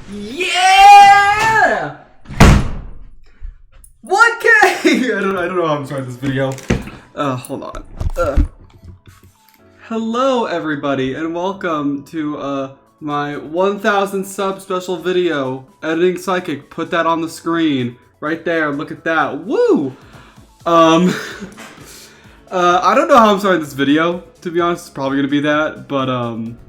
Yeah! 1K! I don't know how I'm starting this video. Hold on. Hello everybody and welcome to my 1000 sub special video. Editing Psychic, put that on the screen. Right there, look at that. Woo! I don't know how I'm starting this video, to be honest. It's probably gonna be that, but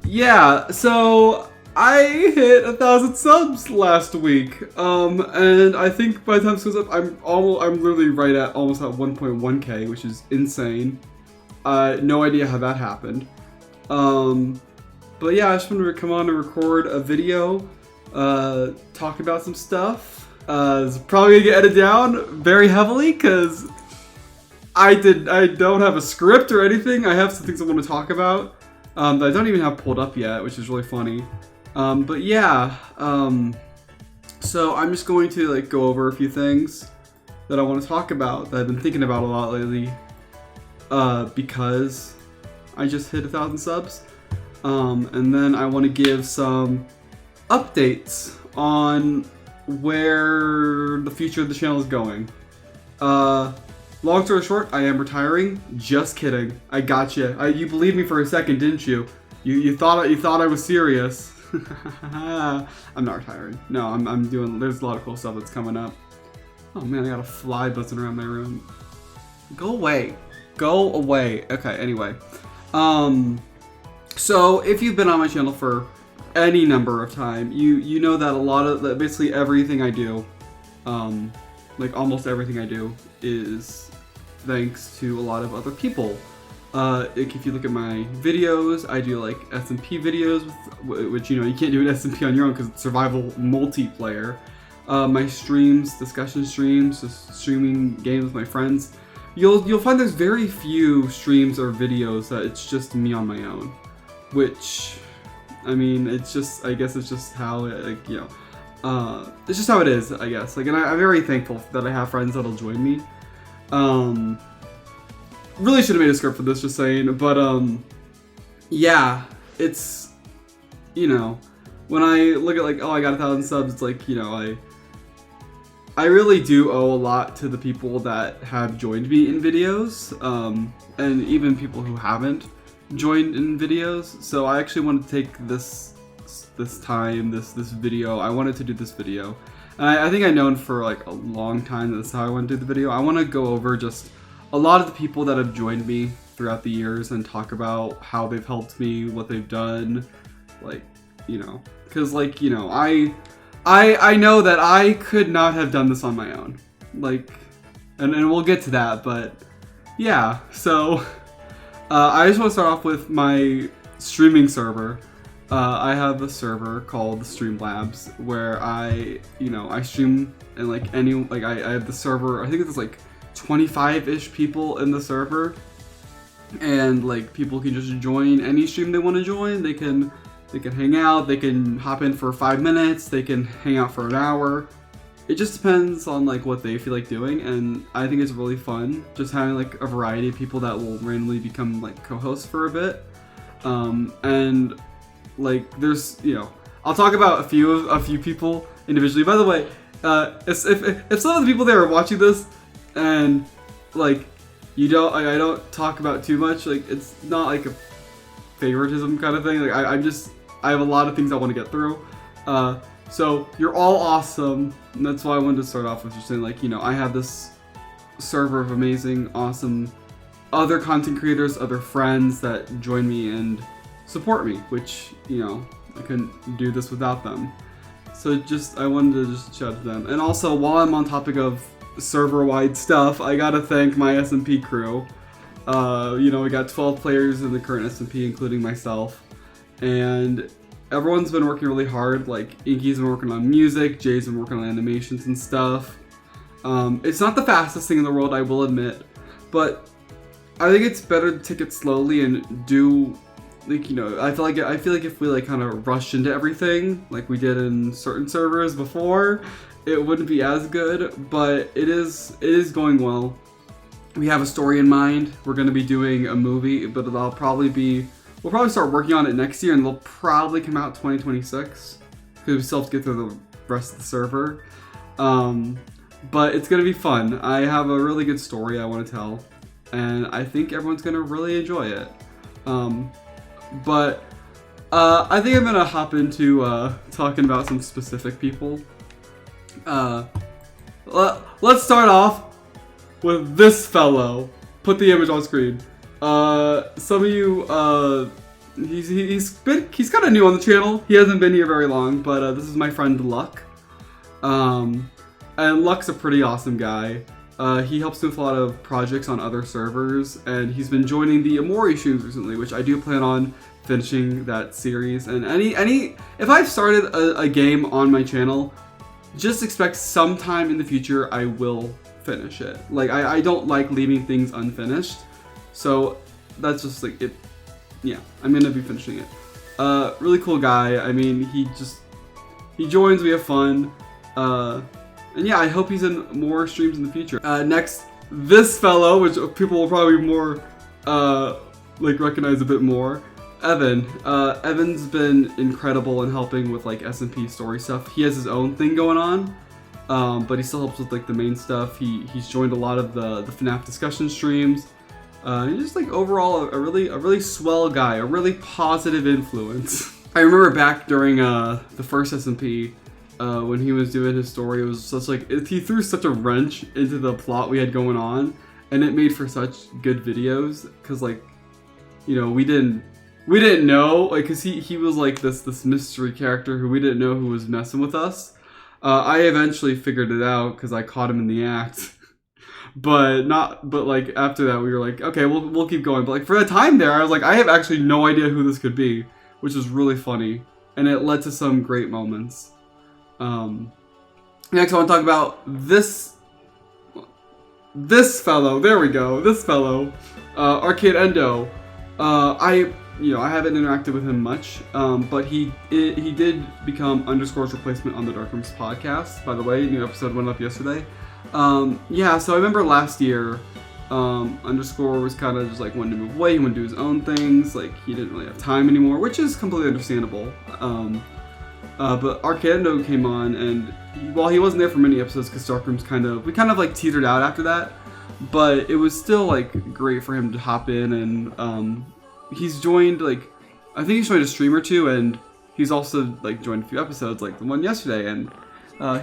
yeah, so I hit 1,000 subs last week, and I think by the time this goes up, I'm literally right at almost at 1.1k, which is insane. No idea how that happened. But yeah, I just wanted to come on and record a video, talk about some stuff. It's probably gonna get edited down very heavily because I don't have a script or anything. I have some things I want to talk about that I don't even have pulled up yet, which is really funny. But yeah, so I'm just going to like go over a few things that I want to talk about that I've been thinking about a lot lately, because I just hit 1,000 subs, and then I want to give some updates on where the future of the channel is going. Long story short, I am retiring. Just kidding. I got you. You believed me for a second, didn't you? You thought I was serious. I'm not retiring. No, I'm doing. There's a lot of cool stuff that's coming up. Oh man, I got a fly buzzing around my room. Go away. Go away. Okay. Anyway, so if you've been on my channel for any number of time, you know that basically everything I do, like almost everything I do, is thanks to a lot of other people. If you look at my videos, I do like SMP videos, which you can't do an SMP on your own because it's survival multiplayer. My streams, discussion streams, just streaming games with my friends. You'll find there's very few streams or videos that it's just me on my own, which, I mean, it's just, I guess it's just how it, it's just how it is, I guess. Like, and I'm very thankful that I have friends that'll join me. Really should have made a script for this, just saying, but yeah, it's, when I look at like, oh, I got 1,000 subs, it's like, I really do owe a lot to the people that have joined me in videos, and even people who haven't joined in videos. So I actually want to take this video. I wanted to do this video, and I think I've known for like a long time that this is how I want to do the video. I want to go over just a lot of the people that have joined me throughout the years and talk about how they've helped me, what they've done, like, because like, I know that I could not have done this on my own, like, and we'll get to that, but yeah, so I just want to start off with my streaming server. I have a server called the Streamlabs where I stream, and like I have the server. I think it's like 25-ish people in the server, and like people can just join any stream they want to join. They can hang out. They can hop in for 5 minutes. They can hang out for an hour. It just depends on like what they feel like doing, and I think it's really fun just having like a variety of people that will randomly become like co-hosts for a bit, and like there's I'll talk about a few people individually. By the way, if some of the people there are watching this and like I don't talk about too much, like it's not like a favoritism kind of thing. Like I have a lot of things I want to get through. So you're all awesome, and that's why I wanted to start off with just saying like I have this server of amazing, awesome other content creators, other friends that join me and support me, which I couldn't do this without them. So I wanted to just shout out to them. And also, while I'm on topic of server-wide stuff, I gotta thank my SMP crew. We got 12 players in the current SMP, including myself, and everyone's been working really hard. Like Inky's been working on music, Jay's been working on animations and stuff. It's not the fastest thing in the world, I will admit, but I think it's better to take it slowly and do. Like, I feel like if we like kind of rushed into everything like we did in certain servers before, it wouldn't be as good, but it is going well. We have a story in mind. We're going to be doing a movie, but we'll probably start working on it next year, and it'll probably come out 2026. because we still have to get through the rest of the server. But it's gonna be fun. I have a really good story I want to tell, and I think everyone's gonna really enjoy it. But I think I'm gonna hop into talking about some specific people. Let's start off with this fellow. Put the image on screen. Some of you, he's kind of new on the channel. He hasn't been here very long, but this is my friend Luck. And Luck's a pretty awesome guy. He helps with a lot of projects on other servers, and he's been joining the Amori streams recently, which I do plan on finishing that series. And if I've started a game on my channel, just expect sometime in the future I will finish it. Like, I don't like leaving things unfinished, so that's just like it. Yeah, I'm gonna be finishing it. Really cool guy. I mean, he joins, we have fun. And yeah, I hope he's in more streams in the future. Next, this fellow, which people will probably more like recognize a bit more, Evan. Evan's been incredible in helping with like SMP story stuff. He has his own thing going on, but he still helps with like the main stuff. He's joined a lot of the FNAF discussion streams. He's just like overall a really swell guy, a really positive influence. I remember back during the first SMP. When he was doing his story, it was such like he threw such a wrench into the plot we had going on, and it made for such good videos. Cause like, you know, we didn't know, like, cause he was like this mystery character who we didn't know who was messing with us. I eventually figured it out because I caught him in the act. but like after that we were like, okay, we'll keep going. But like for the time there, I was like, I have actually no idea who this could be, which is really funny, and it led to some great moments. Next I want to talk about this fellow. There we go. This fellow, Arcade Endo. I haven't interacted with him much, but he did become Underscore's replacement on the Dark Rooms podcast. By the way, new episode went up yesterday. Yeah, so I remember last year, Underscore was kind of just like wanting to move away. He wanted to do his own things. Like he didn't really have time anymore, which is completely understandable. But Arcando came on, and while he wasn't there for many episodes because Dark Rooms we kind of like teetered out after that, but it was still like great for him to hop in, and he's joined like, I think he's joined a stream or two, and he's also like joined a few episodes like the one yesterday, and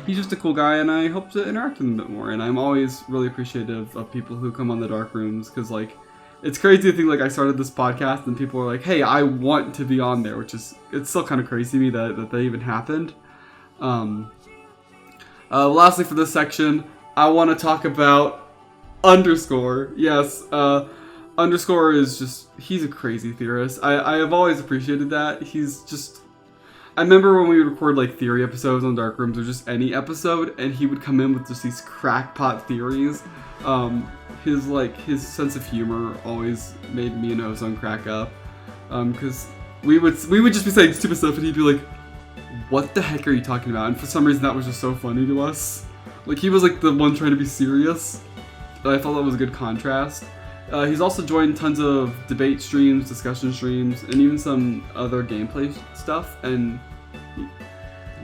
he's just a cool guy, and I hope to interact with him a bit more. And I'm always really appreciative of people who come on the Dark Rooms, because like, it's crazy to think like I started this podcast and people are like, hey, I want to be on there, which is, it's still kind of crazy to me that even happened. Lastly for this section, I want to talk about Underscore. Yes, Underscore is just, he's a crazy theorist. I have always appreciated that. He's just, I remember when we would record like theory episodes on Dark Rooms or just any episode, and he would come in with just these crackpot theories. His sense of humor always made me and Ozone crack up, because we would just be saying stupid stuff and he'd be like, what the heck are you talking about? And for some reason that was just so funny to us. Like he was like the one trying to be serious. I thought that was a good contrast. He's also joined tons of debate streams, discussion streams, and even some other gameplay stuff, and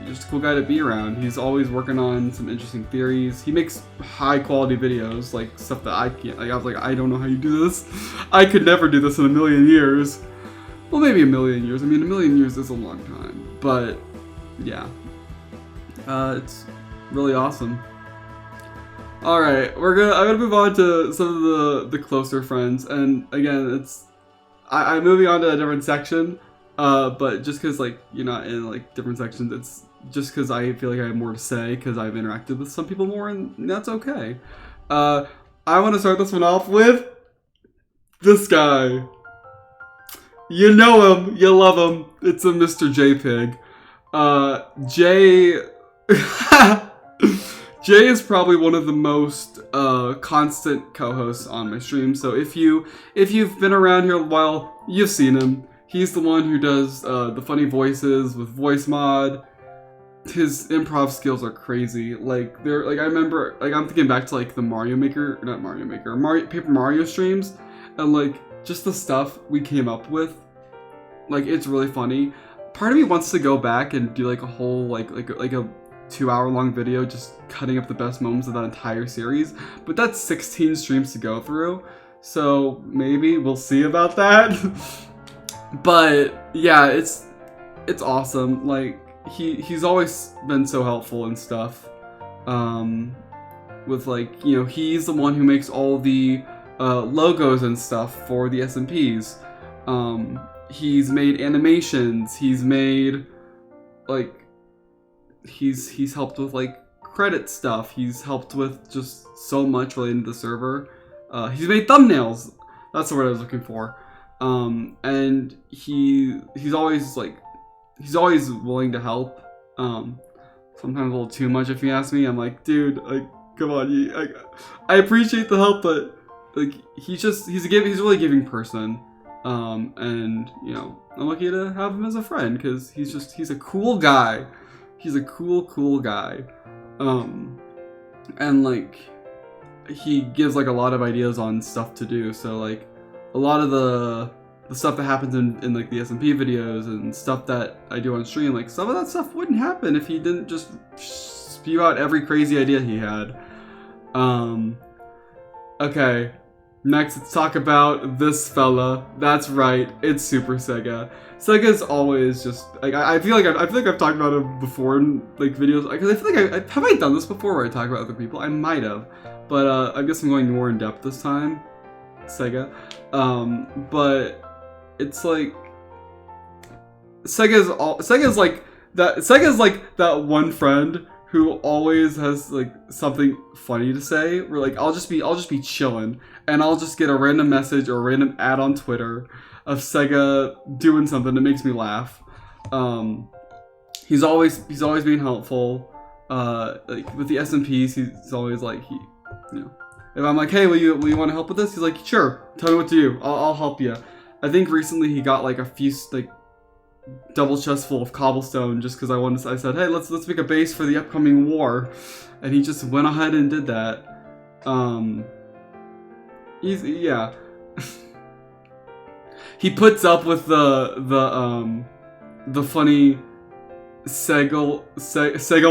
he's just a cool guy to be around. He's always working on some interesting theories. He makes high quality videos, like stuff that I can't. Like I was like, I don't know how you do this. I could never do this in a million years. Well, maybe a million years. I mean, a million years is a long time, but yeah, it's really awesome. All right, I'm gonna move on to some of the closer friends, and again, I'm moving on to a different section, but just because like you're not in like different sections, it's just because I feel like I have more to say because I've interacted with some people more, and that's okay. I want to start this one off with this guy. You know him, you love him. It's a Mr. J Pig. Jay is probably one of the most constant co-hosts on my stream. So if you've been around here a while, you've seen him. He's the one who does the funny voices with voice mod. His improv skills are crazy. Like I remember, like I'm thinking back to like the Paper Mario streams, and like just the stuff we came up with. Like it's really funny. part of me wants to go back and do like a whole like a 2-hour-long video just cutting up the best moments of that entire series, but that's 16 streams to go through, so maybe we'll see about that. But yeah, it's awesome. Like he's always been so helpful and stuff. With like, you know, he's the one who makes all the logos and stuff for the SMPs. He's made animations. He's made like he's helped with like credit stuff. He's helped with just so much related to the server. He's made thumbnails. That's the word I was looking for. And he's always willing to help. Sometimes a little too much if you ask me. I'm like, dude, like, come on, I appreciate the help, but like he's a really giving person. And you know, I'm lucky to have him as a friend because he's a cool guy. He's a cool guy. And like he gives like a lot of ideas on stuff to do. So like a lot of the stuff that happens in like the SMP videos and stuff that I do on stream, like some of that stuff wouldn't happen if he didn't just spew out every crazy idea he had. Okay, next let's talk about this fella. That's right, it's Super Sega. Sega's always just like I feel like I've talked about him before in like videos. Because I feel like have I done this before where I talk about other people? I might have, but I guess I'm going more in depth this time. Sega, but it's like Sega's like that one friend who always has like something funny to say. Where like I'll just be chilling and I'll just get a random message or a random ad on Twitter of Sega doing something that makes me laugh. He's always being helpful. Like with the SMPs, he's always like you know, if I'm like, hey, will you want to help with this? He's like, sure, tell me what to do. I'll help you. I think recently he got like a few like double chests full of cobblestone just because I said, hey, let's make a base for the upcoming war, and he just went ahead and did that. Yeah. He puts up with the funny Sego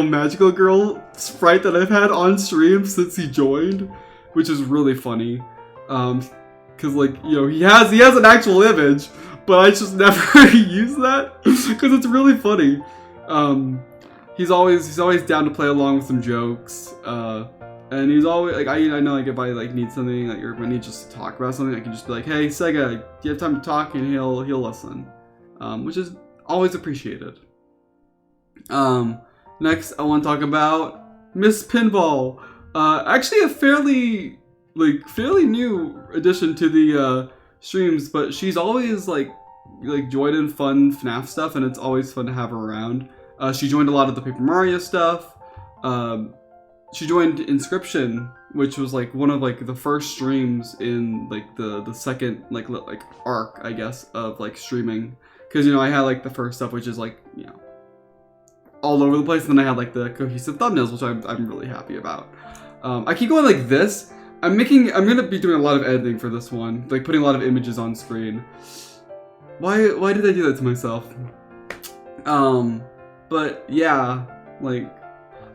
Magical Girl sprite that I've had on stream since he joined, which is really funny. Cause like, you know, he has an actual image, but I just never use that because it's really funny. He's always down to play along with some jokes. And he's always like, I know like if I like need something, like or if I need just to talk about something, I can just be like, hey Sega, do you have time to talk? And he'll listen, which is always appreciated. Next I want to talk about Miss Pinball. Actually a fairly new addition to the streams, but she's always like joined in fun FNAF stuff, and it's always fun to have her around. She joined a lot of the Paper Mario stuff. She joined Inscription, which was like one of like the first streams in like the second like arc, I guess, of like streaming. Because you know I had like the first stuff, which is like, you know, all over the place, and then I had like the cohesive thumbnails, which I'm really happy about. I keep going like this. I'm gonna be doing a lot of editing for this one, like putting a lot of images on screen. Why did I do that to myself? But yeah, like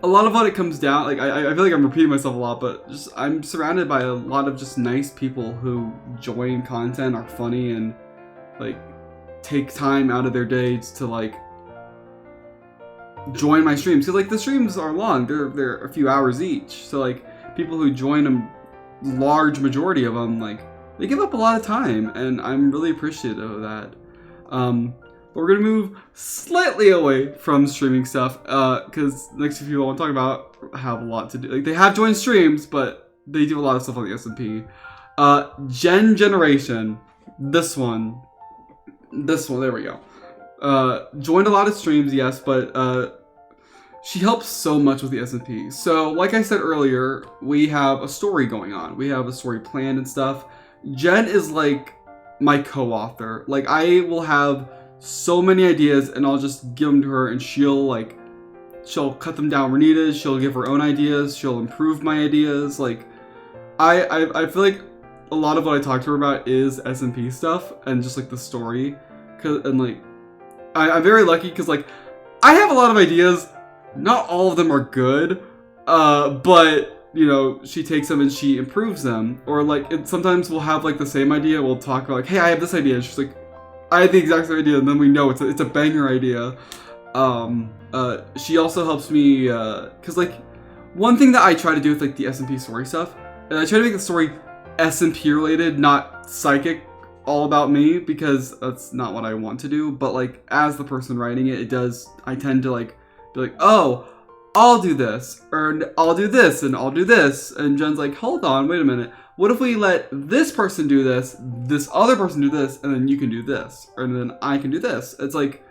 a lot of what it comes down, like I feel like I'm repeating myself a lot, but just I'm surrounded by a lot of just nice people who join content, are funny, and like take time out of their days to like join my streams. Cause like the streams are long, they're a few hours each. So like people who join them, large majority of them, like they give up a lot of time, and I'm really appreciative of that. But we're gonna move slightly away from streaming stuff, because next few people I want to talk about have a lot to do. Like they have joined streams, but they do a lot of stuff on the SMP. Generation, this one, there we go. Joined a lot of streams, yes, but she helps so much with the SMP. So, like I said earlier, we have a story going on. We have a story planned and stuff. Jen is like my co-author. Like I will have so many ideas, and I'll just give them to her, and she'll cut them down where needed. She'll give her own ideas. She'll improve my ideas. Like I feel like a lot of what I talk to her about is SMP stuff and just like the story, and like I'm very lucky because like I have a lot of ideas. Not all of them are good, but you know, she takes them and she improves them. Or like sometimes we'll have like the same idea. We'll talk about like, hey, I have this idea. And she's like, I had the exact same idea, and then we know it's a banger idea. She also helps me because like one thing that I try to do with like the SMP story stuff, I try to make the story SMP related, not psychic, all about me, because that's not what I want to do. But like as the person writing it, I tend to like be like, oh, I'll do this, or I'll do this, and I'll do this, and Jen's like, hold on, wait a minute. What if we let this person do this other person do this, and then you can do this, and then I can do this? It's like,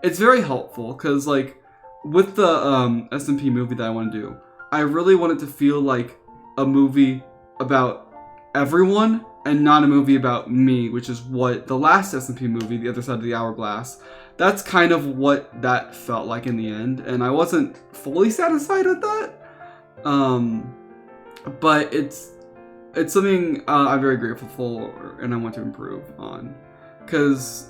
it's very helpful, because like, with the SMP movie that I want to do, I really want it to feel like a movie about everyone, and not a movie about me, which is what the last SMP movie, The Other Side of the Hourglass, that's kind of what that felt like in the end, and I wasn't fully satisfied with that, but it's something I'm very grateful for, and I want to improve on, because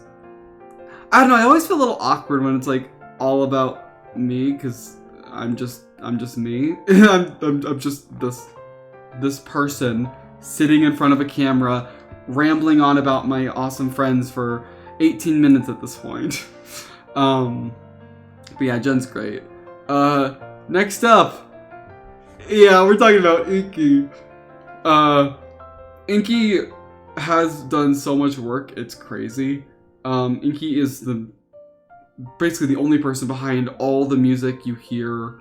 I don't know, I always feel a little awkward when it's like all about me, because I'm just me. I'm just this person sitting in front of a camera rambling on about my awesome friends for 18 minutes at this point. But yeah, Jen's great. Next up, yeah, we're talking about Inky. Inky has done so much work, it's crazy. Inky is basically the only person behind all the music you hear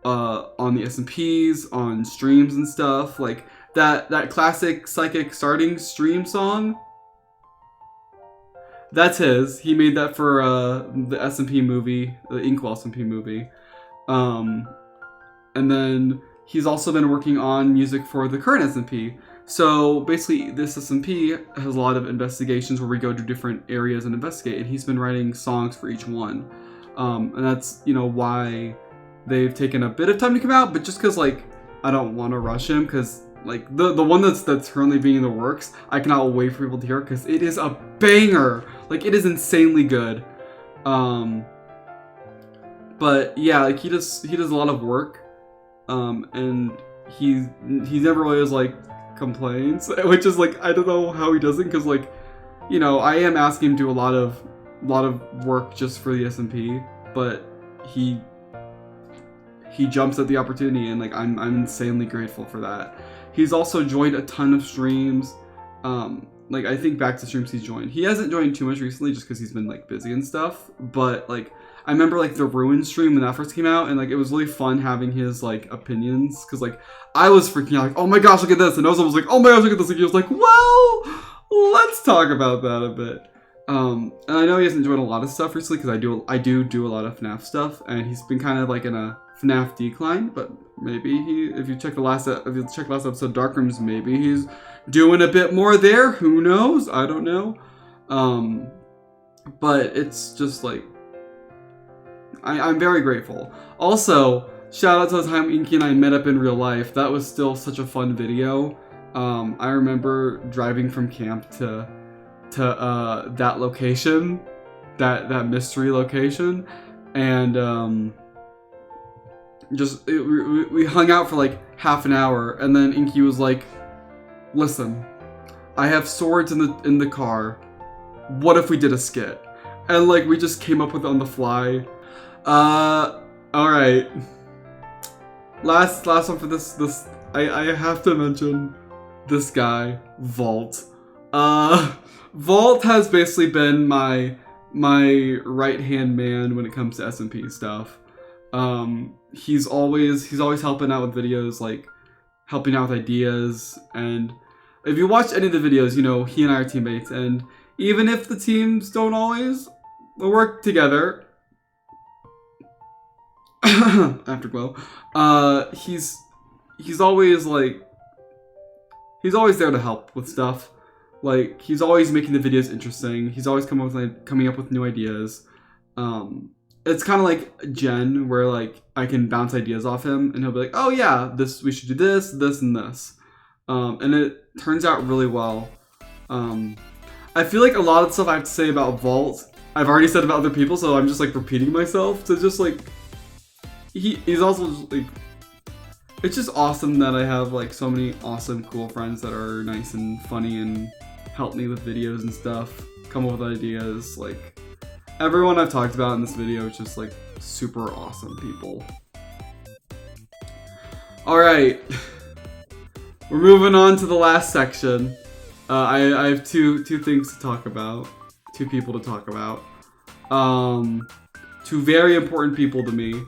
on the SMPs, on streams and stuff. Like that classic Psychic starting stream song. That's his. He made that for the SMP movie, the Inkwell SMP movie. And then he's also been working on music for the current SMP. So basically, this SMP has a lot of investigations where we go to different areas and investigate, and he's been writing songs for each one. And that's, you know, why they've taken a bit of time to come out, but just because, like, I don't want to rush him, because, like, the one that's currently being in the works, I cannot wait for people to hear, because it is a banger! Like, it is insanely good. But, yeah, like, he does a lot of work, and he never really was, like, complaints, which is like, I don't know how he does it, because like, you know, I am asking him to do a lot of work just for the SMP, but he jumps at the opportunity, and like I'm insanely grateful for that. He's also joined a ton of streams. Like I think back to streams he's joined. He hasn't joined too much recently just because he's been like busy and stuff, but like I remember like the Ruin stream when that first came out, and like it was really fun having his like opinions, because like I was freaking out like, oh my gosh, look at this, and Ozone was like, oh my gosh, look at this, and he was like, well, let's talk about that a bit. And I know he hasn't joined a lot of stuff recently, because I do a lot of FNAF stuff, and he's been kind of like in a FNAF decline, but maybe if you check the last episode, Darkrooms, maybe he's doing a bit more there. Who knows? I don't know. But it's just like, I'm very grateful. Also, shout out to the time Inky and I met up in real life. That was still such a fun video. I remember driving from camp to that location, that mystery location, and we hung out for like half an hour, and then Inky was like, "Listen, I have swords in the car. What if we did a skit?" And like we just came up with it on the fly. Alright. Last one for this I have to mention this guy, Vault. Vault has basically been my right-hand man when it comes to SMP stuff. He's always helping out with videos, like helping out with ideas, and if you watch any of the videos, you know he and I are teammates, and even if the teams don't always work together, Afterglow, he's always there to help with stuff. Like he's always making the videos interesting. He's always coming up with new ideas. It's kind of like Jen, where like I can bounce ideas off him, and he'll be like, "Oh yeah, we should do this, and this," and it turns out really well. I feel like a lot of stuff I have to say about Vault I've already said about other people, so I'm just like repeating myself. So just like he's also just, like, it's just awesome that I have like so many awesome, cool friends that are nice and funny and help me with videos and stuff, come up with ideas. Like everyone I've talked about in this video is just like super awesome people. All right, we're moving on to the last section. I have two things to talk about, two people to talk about. Two very important people to me.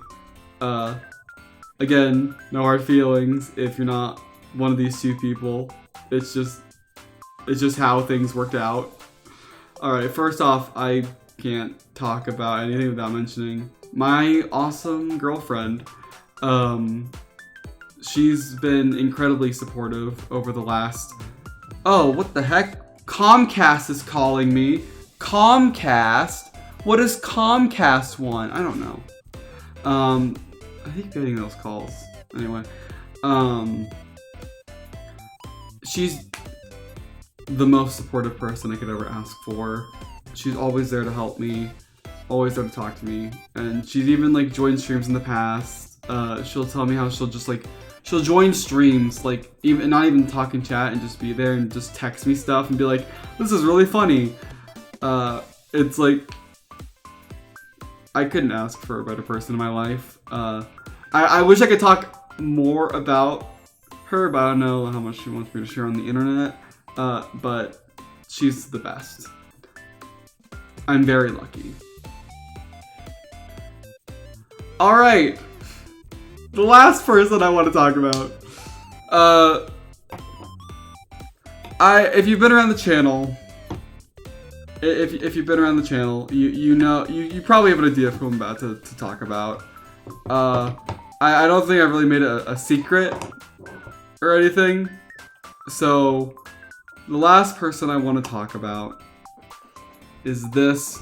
Again, no hard feelings if you're not one of these two people. It's just how things worked out. Alright, first off, I can't talk about anything without mentioning my awesome girlfriend. She's been incredibly supportive over the last... Oh, what the heck? Comcast is calling me. Comcast? What does Comcast want? I don't know. I hate getting those calls. Anyway, she's the most supportive person I could ever ask for. She's always there to help me, always there to talk to me, and she's even like joined streams in the past. She'll tell me how she'll join streams, like even not even talk in chat and just be there and just text me stuff and be like, "This is really funny." It's like I couldn't ask for a better person in my life. I wish I could talk more about her, but I don't know how much she wants me to share on the internet. But she's the best. I'm very lucky. Alright. The last person I want to talk about. If you've been around the channel, if you've been around the channel, you know, you probably have an idea of who I'm about to talk about. I don't think I've really made it a secret or anything. So the last person I want to talk about is this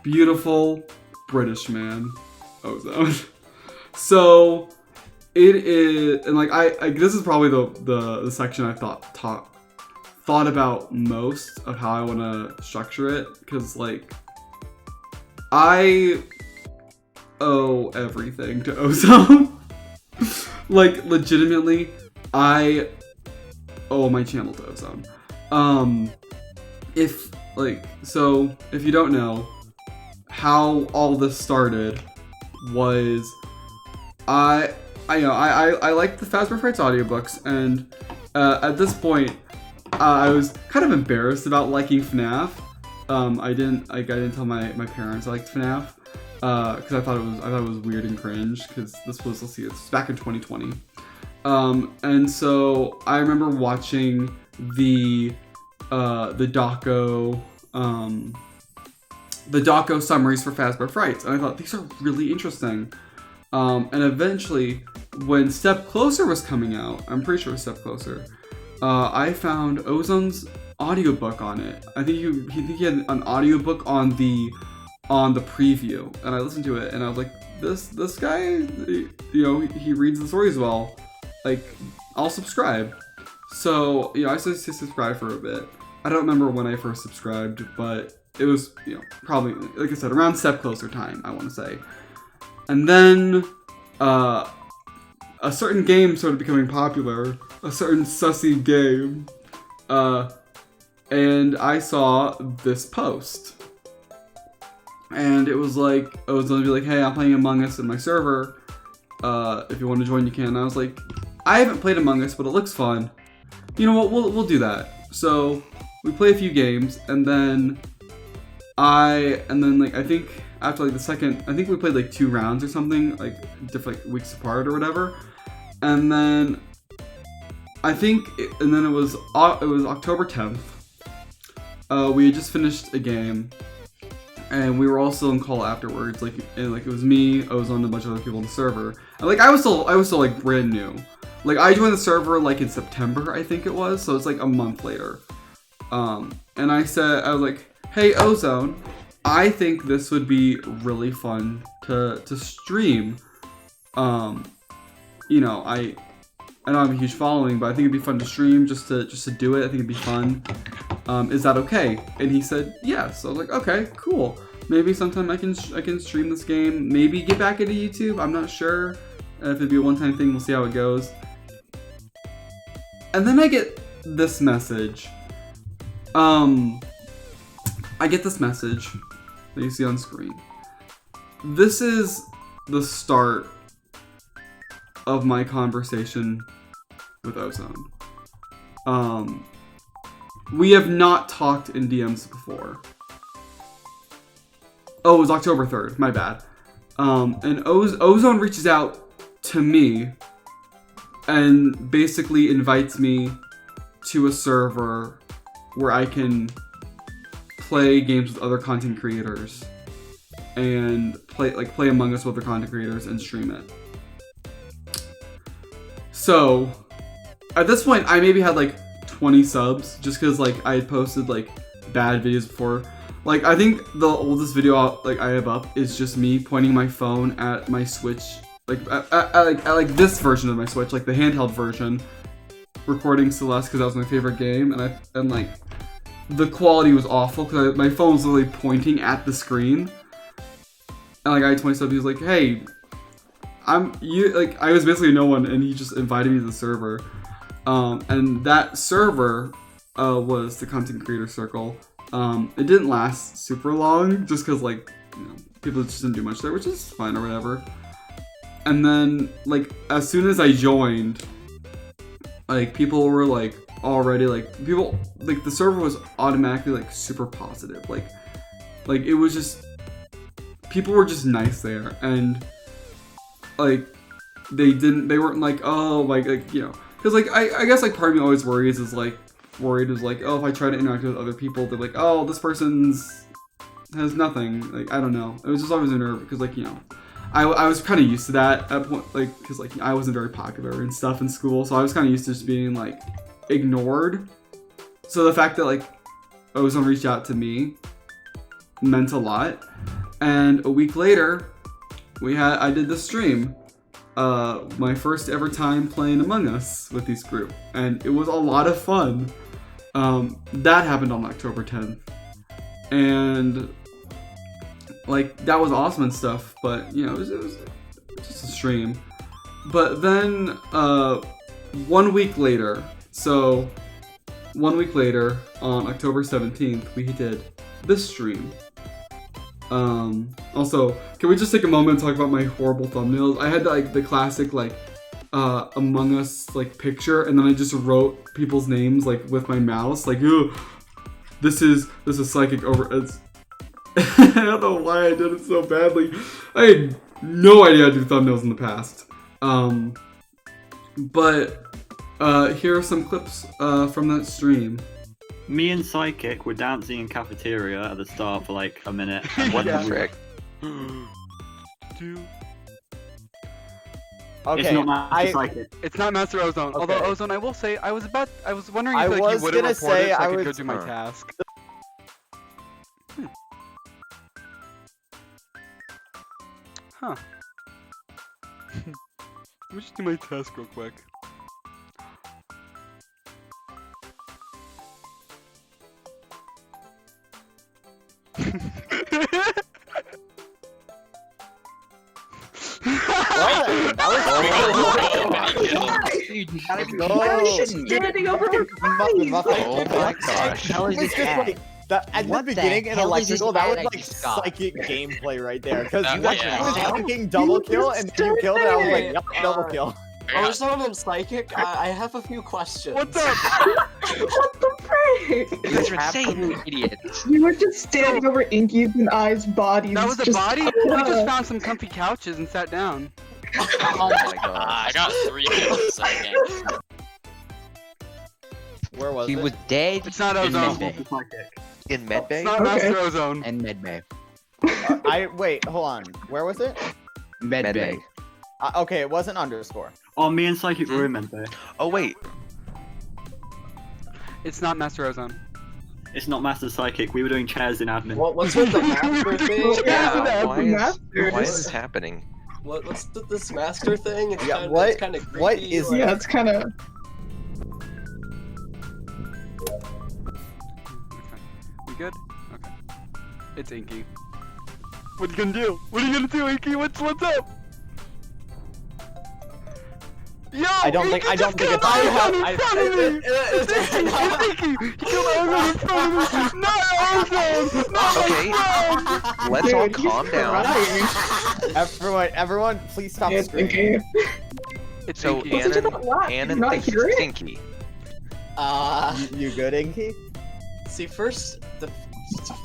beautiful British man, Ozone. So it is, and like I this is probably the section I thought about most of how I want to structure it, because like I owe everything to Ozone. Like legitimately, I owe my channel to Ozone. If you don't know how all this started, was I liked the Fazbear Frights audiobooks, and at this point I was kind of embarrassed about liking FNAF. I didn't tell my parents I liked FNAF because I thought it was weird and cringe, because this was it's back in 2020. And so I remember watching the doco summaries for Fazbear Frights, and I thought these are really interesting. And eventually, when Step Closer was coming out, I'm pretty sure it was Step Closer, I found Ozone's audiobook on it. I think he had an audiobook on the preview, and I listened to it, and I was like, this guy, you know, he reads the stories well. Like, I'll subscribe. So, you know, I started to subscribe for a bit. I don't remember when I first subscribed, but it was, you know, probably, like I said, around Step Closer time, I want to say. And then, a certain game started becoming popular, a certain sussy game, and I saw this post. And it was like, I was gonna be like, hey, I'm playing Among Us in my server, if you want to join, you can. And I was like, I haven't played Among Us, but it looks fun. You know what, we'll do that. So, we play a few games, and then I think after like the second, I think we played like 2 rounds or something, like different weeks apart or whatever. And then it was October 10th. We had just finished a game, and we were all still in call afterwards. It was me, Ozone, and a bunch of other people on the server. And like I was still like brand new. Like I joined the server like in September, I think it was. So it's like a month later. And I was like, hey Ozone, I think this would be really fun to stream. You know, I don't have a huge following, but I think it'd be fun to stream just to do it. I think it'd be fun. Is that okay? And he said yes. So I was like, okay, cool. maybe sometime I can stream this game. Maybe get back into YouTube. I'm not sure if it'd be a one-time thing. We'll see how it goes. And then I get this message. I get this message that you see on screen. This is the start of my conversation with Ozone. We have not talked in DMs before. Oh, it was October 3rd, my bad. And Ozone reaches out to me and basically invites me to a server where I can play games with other content creators and play Among Us with other content creators and stream it. So at this point, I maybe had like 20 subs just because like I had posted like bad videos before. Like I think the oldest video I have up is just me pointing my phone at my Switch, like at this version of my Switch, like the handheld version, recording Celeste because that was my favorite game, and like the quality was awful because my phone was literally pointing at the screen. And like I had 20 subs, he was like, "Hey, I was basically no one," and he just invited me to the server. And that server was the Content Creator Circle. It didn't last super long, just because like people just didn't do much there, which is fine or whatever. And then like as soon as I joined, like people were like already the server was automatically like super positive, like it was just, people were just nice there, and like they weren't like, oh, like because like I guess like part of me always worried is like, oh, if I try to interact with other people, they're like, oh, this person's has nothing, like I don't know. It was just always a nerve because like I was kind of used to that at point, like because like I wasn't very popular and stuff in school, so I was kind of used to just being like ignored. So the fact that like Ozone reached out to me meant a lot. And a week later, I did this stream, my first ever time playing Among Us with this group, and it was a lot of fun. That happened on October 10th, and like that was awesome and stuff. But it was just a stream. But then 1 week later, on October 17th, we did this stream. Also, can we just take a moment and talk about my horrible thumbnails? I had like the classic like Among Us like picture, and then I just wrote people's names like with my mouse, like, "Ooh, this is psychic over." It's I don't know why I did it so badly. I had no idea how to do thumbnails in the past. But here are some clips from that stream. Me and Psychic were dancing in cafeteria at the start for like a minute. And What the frick? Okay, it's not Master Psychic. It's not Master Ozone. Okay. Although Ozone, I will say, I was wondering if I like, you was would have gonna reported say so I I could go was- do my task. Huh. Let me just do my task real quick. Standing over her Oh my gosh. It's just like at the beginning in electrical, that was like stop? psychic gameplay right there. Because you What guys the was hell? fucking double kill, and then you killed it. I was like, yep, double kill. Ozone and Psychic, I have a few questions. What the? What the frick? You guys are insane idiots. We were just standing over Inky's and I's bodies. That was a just- body? We just found some comfy couches and sat down. Oh my god. I got 3 kills that game. Where was He it? was dead It's not in Ozone. medbay. In medbay? It's not Okay. Master Ozone. And medbay. Wait, hold on. Where was it? Medbay. Okay, it wasn't underscore. Oh, me and Psychic were in there. Oh wait. It's not Master Ozone. It's not Master Psychic. We were doing chairs in admin. What's with the master thing? Yeah, why is Masters. this happening? What's with this master thing? It's Yeah, kind what- it's kind of creepy. what is like- Yeah, it's kind of. Okay. We good? Okay. It's Inky. What are you gonna do? What are you gonna do, Inky? What's up? Yo, I don't think it's. I front of me! It's Inky! He killed Ozone in front of me! Not Ozone! Not Okay. my friend! Let's all Dude, he's calm down. crying. Everyone, please stop It's screaming. Inky. It's So Inky. Listen to that laugh. Annan You not thinks hear it's it? Stinky. You good, Inky? See, first, the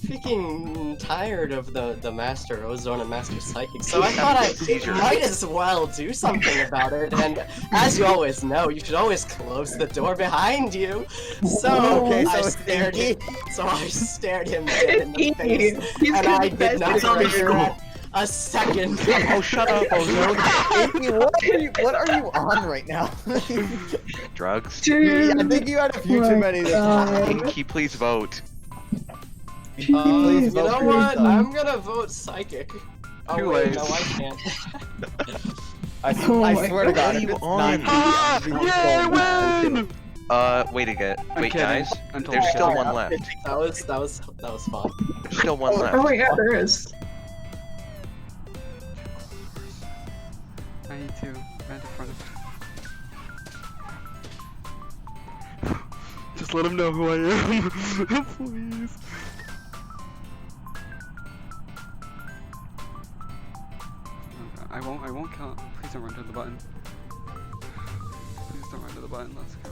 freaking tired of the Master Ozone and Master Psychic, so I thought I Seizure. might as well do something about it. And as you always know, you should always close the door behind you. So Okay, so I it's stared Inky. I stared him dead in the It's face, Inky. He's and I did not confessing. regret a second. Oh, shut up, Ozone. Inky, what are you on right now? Drugs. Dude. I think you had a few too many this time. Inky, please vote. Please You vote know for what? yourself. I'm gonna vote Psychic. Oh Too wait, late. no, I can't. Oh I my swear to God. God, What are if you it's on? not Ah! Inky, Yeah, win! Wait again. I'm Wait, kidding. guys. I'm totally There's still kidding. one left. That was fun. There's still one Oh left. my god, there is. I need to vent in front of Just let him know who I am. Please. I won't kill him. Please don't run to the button. Please don't run to the button. Let's go.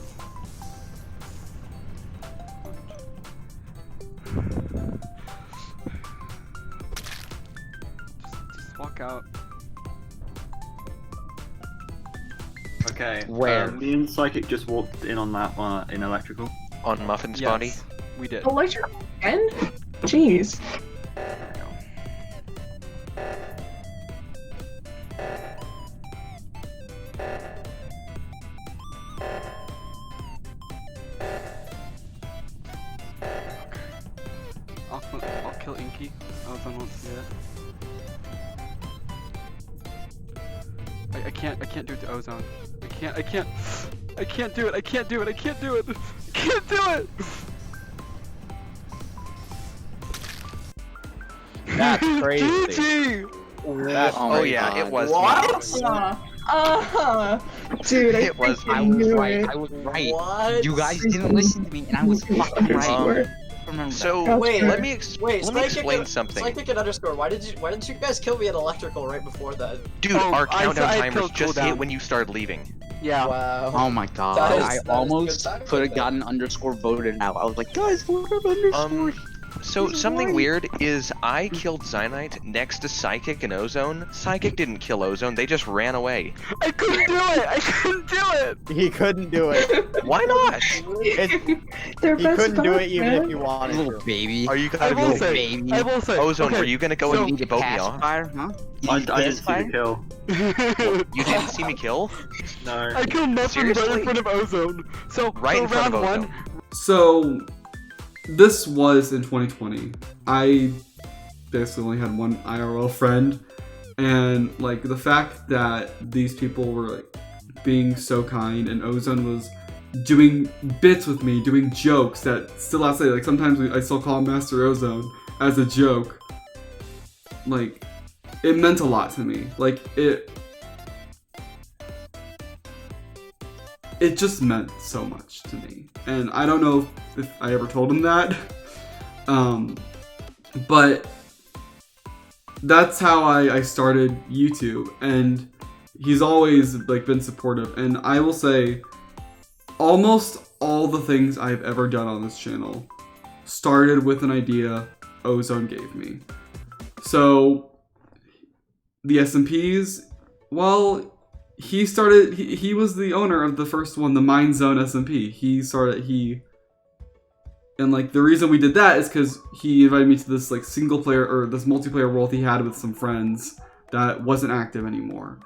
Just walk out. Okay. Where? Me and Psychic just walked in on that in electrical. On Muffin's body. Yes, we did. Electric again? Jeez. There we go. I'll kill Inky. Ozone wants to do that. I can't do it to Ozone. I can't do it. I can't do it. I can't do it. That's crazy. GG! That's Oh yeah, it was. What? Dude, It was- I I was knew right. it. I was right. What? You guys didn't listen to me, and I was fucking right. Swear. Remember that. So Wait, let me Wait, let me Psychic explain and- something. Psychic and underscore. Why didn't you guys kill me at electrical right before that? Dude, Oh, our I countdown said I timers killed just cooldown. hit when you started leaving. Yeah. Wow. Oh my god. That is- I that is almost good timing could have then. gotten underscore voted out. I was like, guys, vote up underscore. So He's something right. weird is I killed Zynite next to Psychic and Ozone. Psychic didn't kill Ozone, they just ran away. I couldn't do it. I couldn't do it. He couldn't do it. Why not? They're He best couldn't do it buds, even man. if he wanted Little to. baby. Are you I guys will little say. baby. I will say. Ozone, okay. were you gonna go so- and Need to vote me pass off? fire, huh? I Need to didn't see the fire? kill. You didn't see me kill? No. I killed Muffin right Seriously? in front of Ozone. So Right for in front round of one, Ozone. So, this was in 2020. I basically only had one IRL friend, and like the fact that these people were like being so kind, and Ozone was doing bits with me, doing jokes that still I say like sometimes I still call him Master Ozone as a joke. Like, it meant a lot to me. Like it just meant so much to me. And I don't know if I ever told him that. But that's how I started YouTube, and he's always like been supportive. And I will say almost all the things I've ever done on this channel started with an idea Ozone gave me. So the SMPs, well, he was the owner of the first one, the Mind Zone SMP. And like the reason we did that is because he invited me to this like single player or this multiplayer world he had with some friends that wasn't active anymore.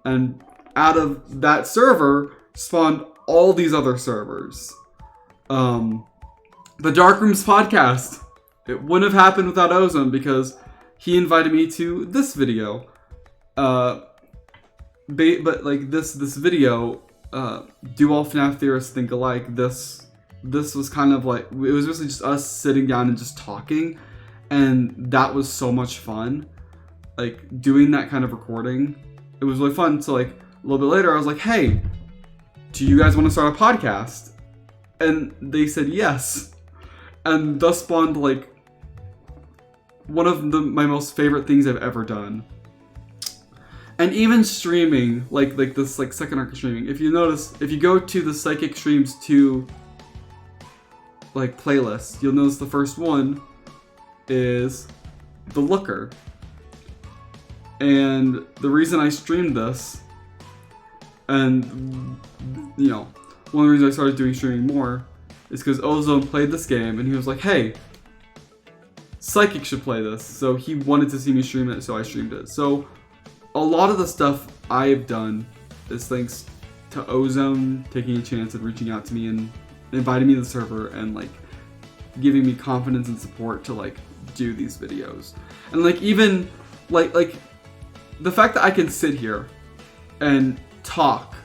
And out of that server spawned all these other servers. The Darkrooms podcast. It wouldn't have happened without Ozone because he invited me to this video. But like this video, do all FNAF theorists think alike? This was kind of like, it was basically just us sitting down and just talking, and that was so much fun. like doing that kind of recording. It was really fun. So like a little bit later, I was like, hey, do you guys want to start a podcast? And they said yes. And thus spawned like one of my most favorite things I've ever done. And even streaming, like this like second arc of streaming. If you notice, if you go to the Psychic Streams 2 like playlist, you'll notice the first one is The Looker. And the reason I streamed this, and you know, one of the reasons I started doing streaming more, is because Ozone played this game and he was like, hey, Psychic should play this. So he wanted to see me stream it, so I streamed it. So a lot of the stuff I've done is thanks to Ozone taking a chance and reaching out to me and inviting me to the server and like giving me confidence and support to like do these videos. And like even like the fact that I can sit here and talk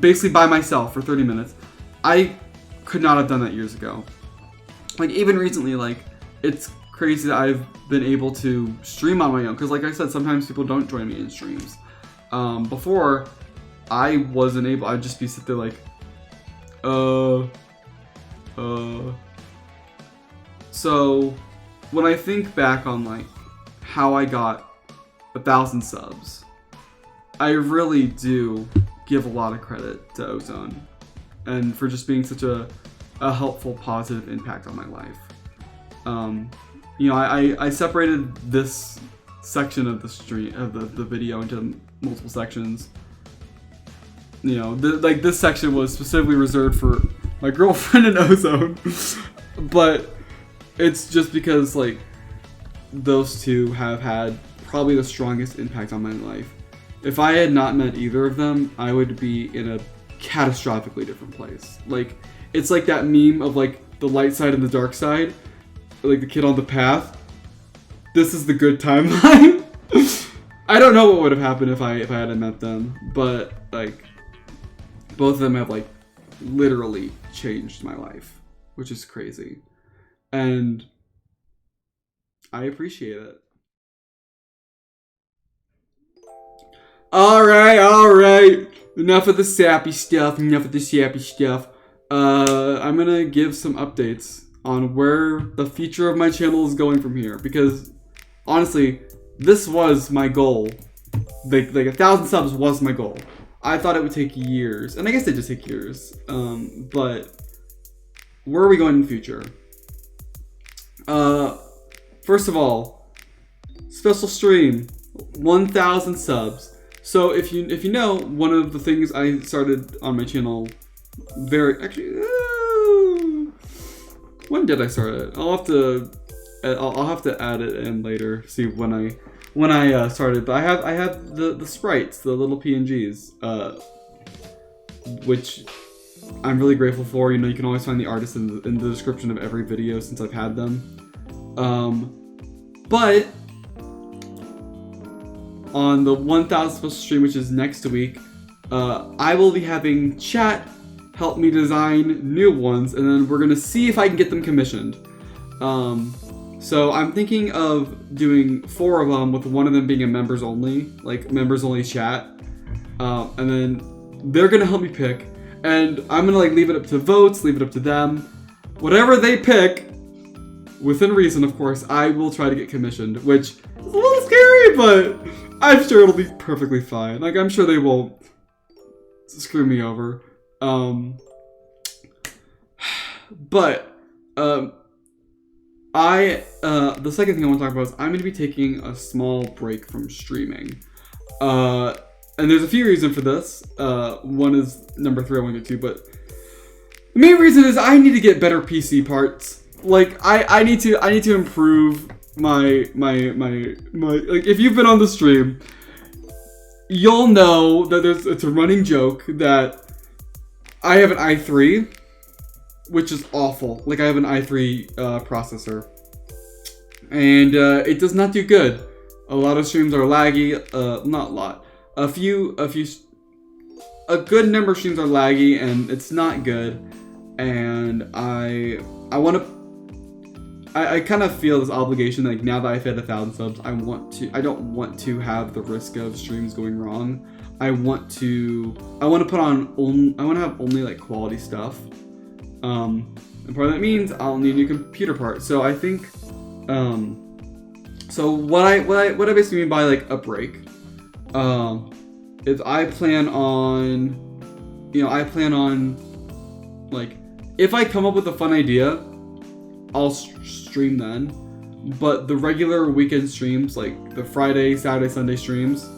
basically by myself for 30 minutes, I could not have done that years ago. Like even recently, like it's crazy that I've been able to stream on my own, because like I said, sometimes people don't join me in streams. Before I wasn't able, I'd just be sit there like so when I think back on like how I got 1,000 subs, I really do give a lot of credit to Ozone and for just being such a helpful, positive impact on my life. You know, I separated this section of the stream of the video into multiple sections. You know, like this section was specifically reserved for my girlfriend and Ozone, but it's just because like those two have had probably the strongest impact on my life. If I had not met either of them, I would be in a catastrophically different place. Like it's like that meme of like the light side and the dark side, like the kid on the path. This is the good timeline. I don't know what would have happened if I hadn't met them, but like both of them have like literally changed my life, which is crazy, and I appreciate it. All right. Enough of the sappy stuff. I'm gonna give some updates on where the future of my channel is going from here, because honestly, this was my goal. Like 1,000 subs was my goal. I thought it would take years, and I guess it did take years. But where are we going in the future? First of all, special stream, 1,000 subs. So if you know, one of the things I started on my channel, when did I start it? I'll have to add it in later. See when I started. But I have the sprites, the little PNGs, which I'm really grateful for. You know, you can always find the artists in the description of every video since I've had them. But on the 1,000 special stream, which is next week, I will be having chat help me design new ones, and then we're gonna see if I can get them commissioned. So I'm thinking of doing 4 of them, with one of them being a members only chat, and then they're gonna help me pick, and I'm gonna like leave it up to votes, leave it up to them, whatever they pick, within reason, of course. I will try to get commissioned, which is a little scary, but I'm sure it'll be perfectly fine. Like, I'm sure they won't screw me over. But the second thing I want to talk about is I'm going to be taking a small break from streaming. And there's a few reasons for this. One is number 3 I want to get to, but the main reason is I need to get better PC parts. Like, I need to improve my like, if you've been on the stream, you'll know that it's a running joke that I have an i3, which is awful. Like, I have an i3 processor, and it does not do good. A lot of streams are laggy. Not a lot. A good number of streams are laggy, and it's not good. And I want I kind of feel this obligation, like now that I've hit 1,000 subs, I don't want to have the risk of streams going wrong. I want to put on I want to have only like quality stuff. And part of that means I'll need a new computer part. So I think, so what I basically mean by like a break, is I plan on like, if I come up with a fun idea, I'll stream then. But the regular weekend streams, like the Friday, Saturday, Sunday streams,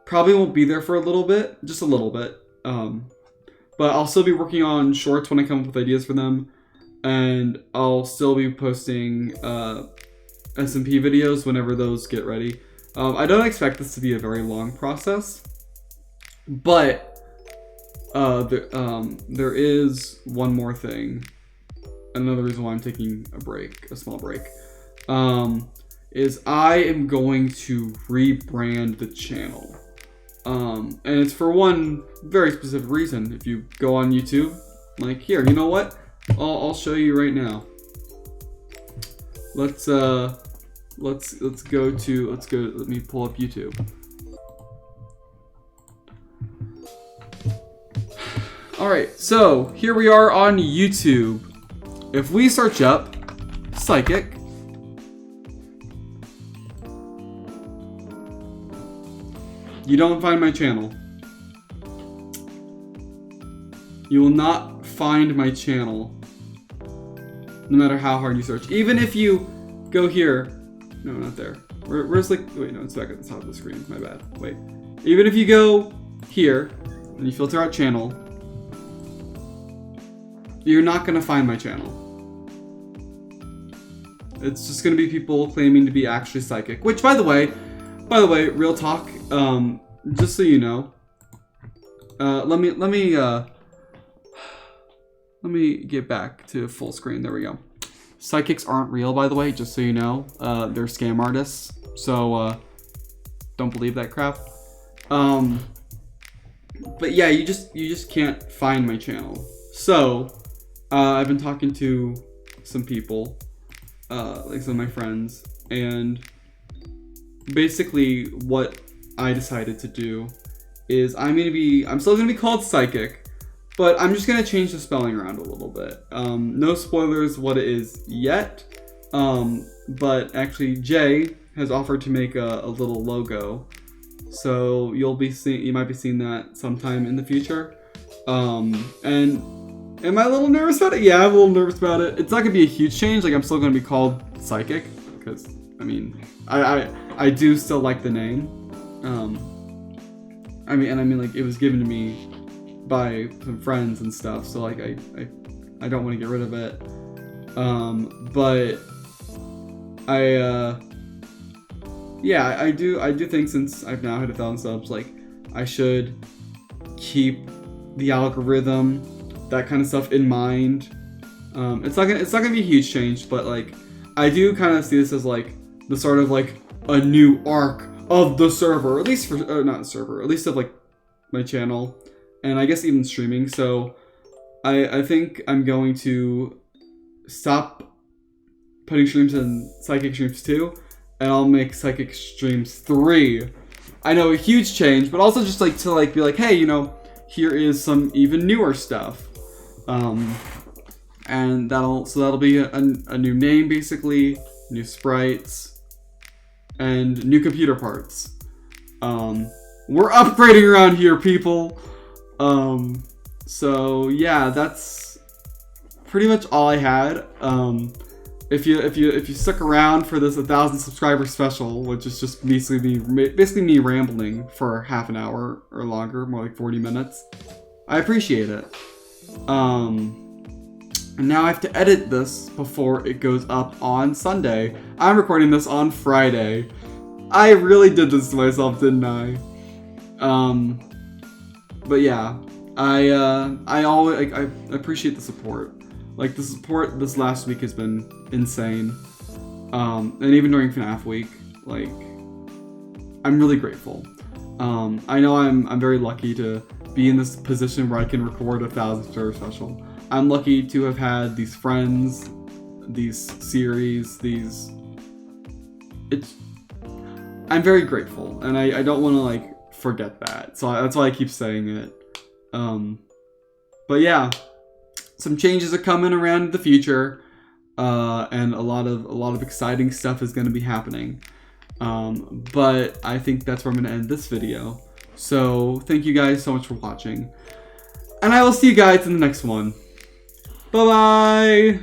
probably won't be there for a little bit, just a little bit. But I'll still be working on shorts when I come up with ideas for them, and I'll still be posting SMP videos whenever those get ready. I don't expect this to be a very long process, but there is one more thing. Another reason why I'm taking a small break, is I am going to rebrand the channel. And it's for one very specific reason. If you go on YouTube, like here, you know what? I'll show you right now. Let me pull up YouTube. Alright, so here we are on YouTube. If we search up Psychic, you don't find my channel. You will not find my channel, no matter how hard you search. Even if you go here, no, not there. Where's like, wait, no, it's back at the top of the screen, my bad. Wait. Even if you go here, and you filter out channel, you're not gonna find my channel. It's just gonna be people claiming to be actually psychic. Which, by the way, real talk. Just so you know, let me get back to full screen. There we go. Psychics aren't real, by the way. Just so you know, they're scam artists. So don't believe that crap. But yeah, you just can't find my channel. So I've been talking to some people, like some of my friends, and basically what I decided to do is I'm still gonna be called Psychic, but I'm just gonna change the spelling around a little bit. No spoilers what it is yet, but actually Jay has offered to make a little logo, so you might be seeing that sometime in the future. And am I a little nervous about it? Yeah, I'm a little nervous about it. It's not gonna be a huge change. Like, I'm still gonna be called Psychic, because I mean I do still like the name. I mean like, it was given to me by some friends and stuff, so like I don't want to get rid of it. But yeah, I do think, since I've now hit 1,000 subs, like, I should keep the algorithm, that kind of stuff in mind. It's not gonna be a huge change, but like, I do kind of see this as like the sort of like a new arc of the server, at least for not the server, at least of like my channel, and I guess even streaming. So I think I'm going to stop putting streams in Psychic Streams 2, and I'll make Psychic Streams 3. I know, a huge change, but also just like to like be like, hey, you know, here is some even newer stuff. And that'll be a new name, basically, new sprites, and new computer parts. We're upgrading around here, people. So yeah, that's pretty much all I had. If you stuck around for this 1,000 subscriber special, which is just basically me rambling for half an hour or longer, more like 40 minutes, I appreciate it. And now I have to edit this before it goes up on Sunday. I'm recording this on Friday. I really did this to myself, didn't I? But yeah, I appreciate the support. Like, the support this last week has been insane. And even during FNAF week, like, I'm really grateful. I know I'm very lucky to be in this position where I can record 1,000 subscriber special. I'm lucky to have had these friends these series, I'm very grateful, and I don't want to like forget that. So that's why I keep saying it. But yeah, some changes are coming around in the future, and a lot of exciting stuff is going to be happening. But I think that's where I'm going to end this video. So thank you guys so much for watching, and I will see you guys in the next one. Bye bye.